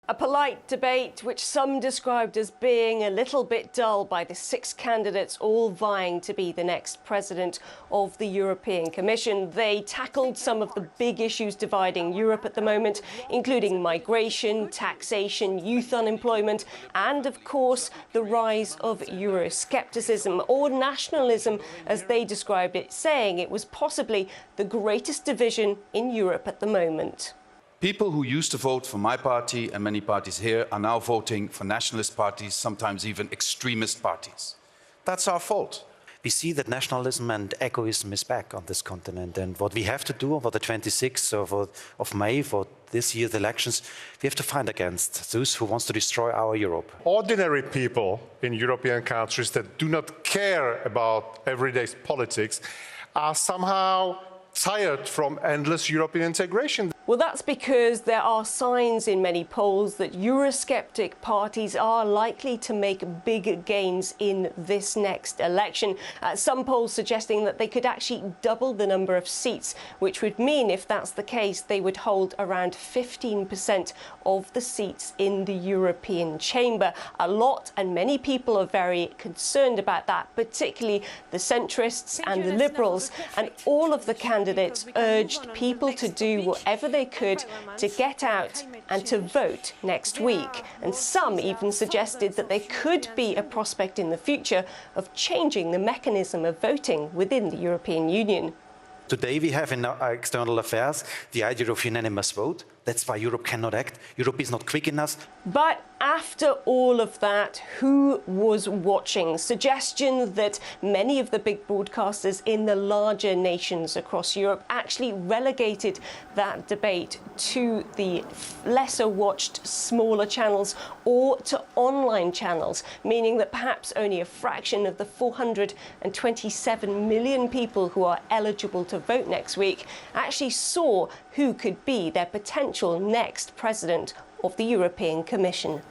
A polite debate which some described as being a little bit dull by the 6 candidates all vying to be the next president of the European Commission. They tackled some of the big issues dividing Europe at the moment, including migration, taxation, youth unemployment, and of course the rise of Euroscepticism, or nationalism as they described it, saying it was possibly the greatest division in Europe at the moment. People who used to vote for my party and many parties here are now voting for nationalist parties, sometimes even extremist parties. That's our fault. We see that nationalism and egoism is back on this continent, and what we have to do for the 26th of May, for this year's elections, we have to fight against those who want to destroy our Europe. Ordinary people in European countries that do not care about everyday politics are somehow tired from endless European integration. Well, that's because there are signs in many polls that Eurosceptic parties are likely to make big gains in this next election. Some polls suggesting that they could actually double the number of seats, which would mean, if that's the case, they would hold around 15% of the seats in the European Chamber. A lot, and many people are very concerned about that, particularly the centrists and the liberals. And all of the candidates urged people to do whatever they could to get out and to vote next week. And some even suggested that there could be a prospect in the future of changing the mechanism of voting within the European Union. Today we have in our external affairs the idea of unanimous vote. That's why Europe cannot act. Europe is not quick enough. But after all of that, who was watching? Suggestion that many of the big broadcasters in the larger nations across Europe actually relegated that debate to the lesser watched, smaller channels or to online channels, meaning that perhaps only a fraction of the 427 million people who are eligible to vote next week actually saw who could be their potential next president of the European Commission.